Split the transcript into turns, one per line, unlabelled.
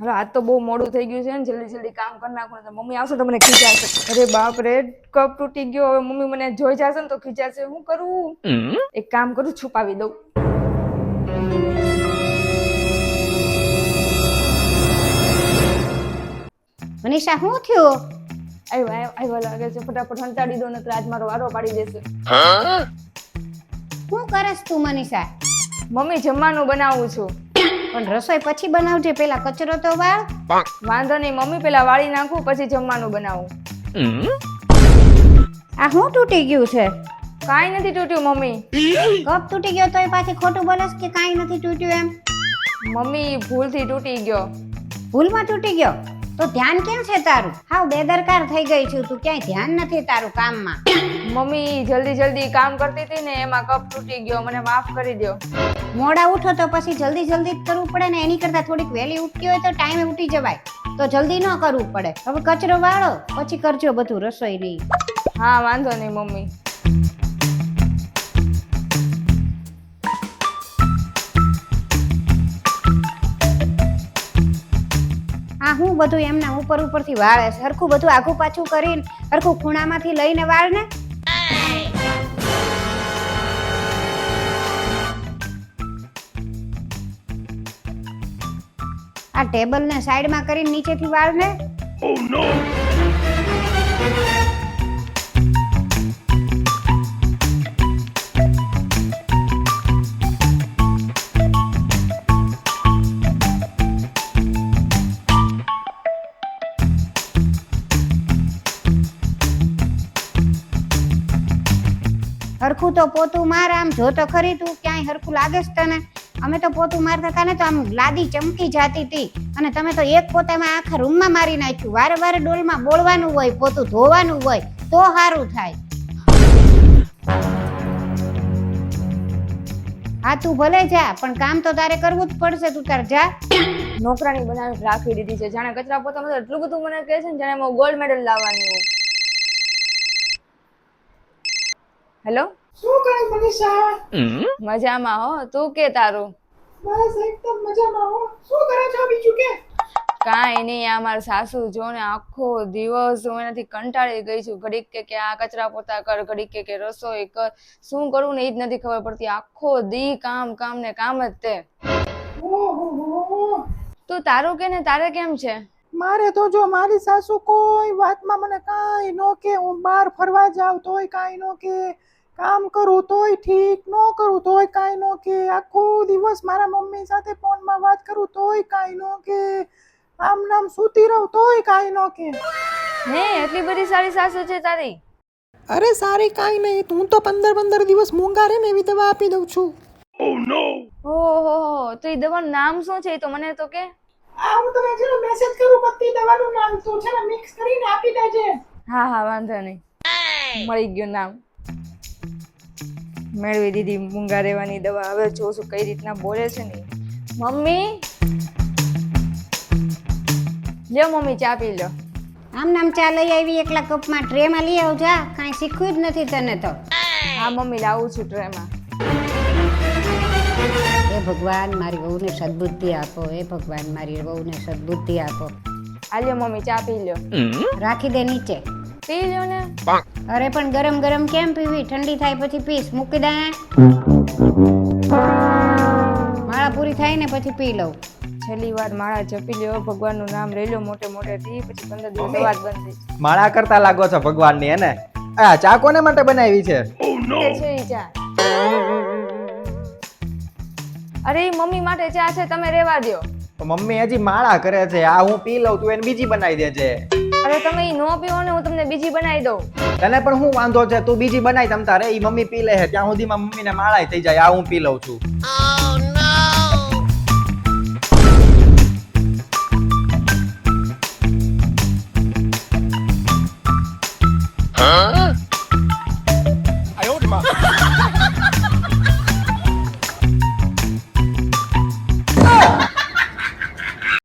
હવે આજ તો બહુ મોડું થઈ ગયું છે ને, જલ્દી જલ્દી કામ કરી નાખું તો મમ્મી આવશે તો મને ખીજાશે. અરે બાપ રે, કપ તૂટી ગયો. હવે મમ્મી મને જોઈ જશે ને તો ખીજાશે. શું કરું? એક કામ કરું, છુપાવી દઉં.
મનીષા શું થયું?
આવ્યો લાગે છે. ફટાફટ હંતાડી દો નકર આજ મારો વારો પાડી દેશે.
શું કરસ તું મનીષા?
મમ્મી જમવાનું બનાવું છું.
પણ રસોઈ પછી બનાવજે, પેલા કચરો તો વાળ.
વાંધો નહીં મમ્મી, પેલા વાળી નાખું પછી જમવાનું બનાવું.
આ શું તૂટી ગયું છે?
કાંઈ નથી તૂટ્યું મમ્મી.
કપ તૂટી ગયો તોય પાછી ખોટું બોલસ કે કાંઈ નથી તૂટ્યું એમ?
મમ્મી ભૂલથી તૂટી ગયો.
ભૂલમાં તૂટી ગયો તો ધ્યાન કેમ છે તારું? હાવ બેદરકાર થઈ ગઈ છું તું, ક્યાંય ધ્યાન નથી તારું કામમાં.
મમ્મી જલ્દી કામ કરતી હતી ને એમાં કપ તૂટી ગયો, મને માફ કરી દો.
મોડા ઉઠો તો પછી જલ્દી જ કરવું પડે ને, એની કરતા થોડીક વહેલી ઉઠતી હોય તો ટાઈમે ઉઠી જવાય, તો જલ્દી ન કરવું પડે. હવે કચરો વાળો પછી કરજો બધું રસોઈ નહીં.
હા વાંધો નહીં મમ્મી.
આ હું બધું એમના ઉપરથી વાળે છે, હરખું બધું આઘું પાછું કરીને હરખું ખૂણામાંથી લઈને વાળ ને. આ ટેબલ ને સાઈડમાં કરીને નીચેથી વાળ ને. Oh no! હરખું તો પોતું માર, આમ જો તો ખરી તું ક્યાંય હરખું લાગે છે તને? અમે તો પોતું મારતા હતા ને તો આમ લાદી ચમકી જાતી હતી, અને તમે તો એક પોતામાં આખા રૂમમાં મારી નાખ્યું. વારે વારે ડોલમાં બોળવાનું હોય, પોતું ધોવાનું હોય તો સારું થાય. હા તું ભલે જા, પણ કામ તો તારે કરવું જ પડશે. તું તાર જા.
નોકરાની બનાવી રાખી દીધી છે, જાણે કચરા પોતામાં એટલું બધું મને કહે છે ને જાણે હું ગોલ્ડ મેડલ લાવવાની હોય. હેલો,
શું કરે મનીષા?
મજામાં હો, તું કે તારું?
બસ એકદમ મજામાં હો. શું કરે છો બીજું કે?
કાંઈ નહીં, આ મારા સાસુ જો ને આખો દિવસ હું એનાથી કંટાળી ગઈ છું. ઘડીક કે આ કચરા પોતા કર, ઘડીક કે રસોઈ કર. શું કરું ને એ જ નથી ખબર પડતી. આખો દી કામ ને કામ જ તે.
ઓહો,
તું તારું કે ને, તારે કેમ છે?
મારે તો જો મારી સાસુ કોઈ વાતમાં મને કાંઈ નો કે. હું બહાર ફરવા જાઉં તોય કાંઈ નો કે, કામ કરું તોય ઠીક, નો કરું તોય કાંઈ નો કે, આખો દિવસ મારા મમ્મી સાથે ફોનમાં વાત કરું તોય કાંઈ નો કે, આમ નામ સૂતી રહું તોય કાંઈ નો કે.
હે, એટલી બધી સારી સાસુ છે તારી?
અરે સારી કાંઈ નહીં, હું તો 15 દિવસ મૂંગા રહે ને એવી દવા આપી દઉં છું.
ઓહો, તો એ દવાનું નામ શું છે એ તો મને તો કે.
હું તને જરા મેસેજ કરું, બધી દવાનું નામ તું છે ને મિક્સ કરીને આપી દેજે.
હા વાંધો નહીં, મળી ગયું નામ. મેળવી દીધી મૂંગા રહેવાની દવા. હવે જોશું કઈ રીતના બોલે છે ને. મમ્મી લ્યો, મમ્મી ચા પી લો.
આમ નામ ચા લઈ આવી એકલા કપમાં, ટ્રેમાં લઈ આવ જા. કાંઈ શીખવું જ નથી તને તો.
હા મમ્મી, લાવું છું ટ્રેમાં.
હે ભગવાન મારી વહુને સદબુદ્ધિ આપો, હે ભગવાન મારી વહુને સદબુદ્ધિ આપો.
આ લ્યો મમ્મી ચા પી લ્યો.
રાખી દે નીચે.
પી લ્યો ને.
અરે પણ ગરમ ગરમ કેમ પીવી? ઠંડી થાય પછી પીસ. મૂકી દે. માળા પૂરી થાય ને પછી પી લઉં.
છેલ્લી વાર માળા જપી લ્યો, ભગવાનનું નામ લઈ લો મોટેથી, પછી 15 દિવસ અવાજ બંધ થઈ.
માળા કરતા લાગો છો ભગવાનની, હે ને? આ ચા કોને માટે બનાવી છે?
છે ઈ ચા. અરે મમ્મી માટે ચા છે, તમે રેવા દો.
તો મમ્મી હજી માળા કરે છે, આ હું પી લઉં, તું એને બીજી બનાવી દેજે.
અરે તમે ઈ નો પીવો ને, હું તમને બીજી બનાવી દઉં.
તને પણ હું વાંધો છે, તું બીજી બનાવી તમ તારે, ઈ મમ્મી પી લે છે ત્યાં સુધીમાં મમ્મીને માળા થઈ જાય. આ હું પી લઉં છું.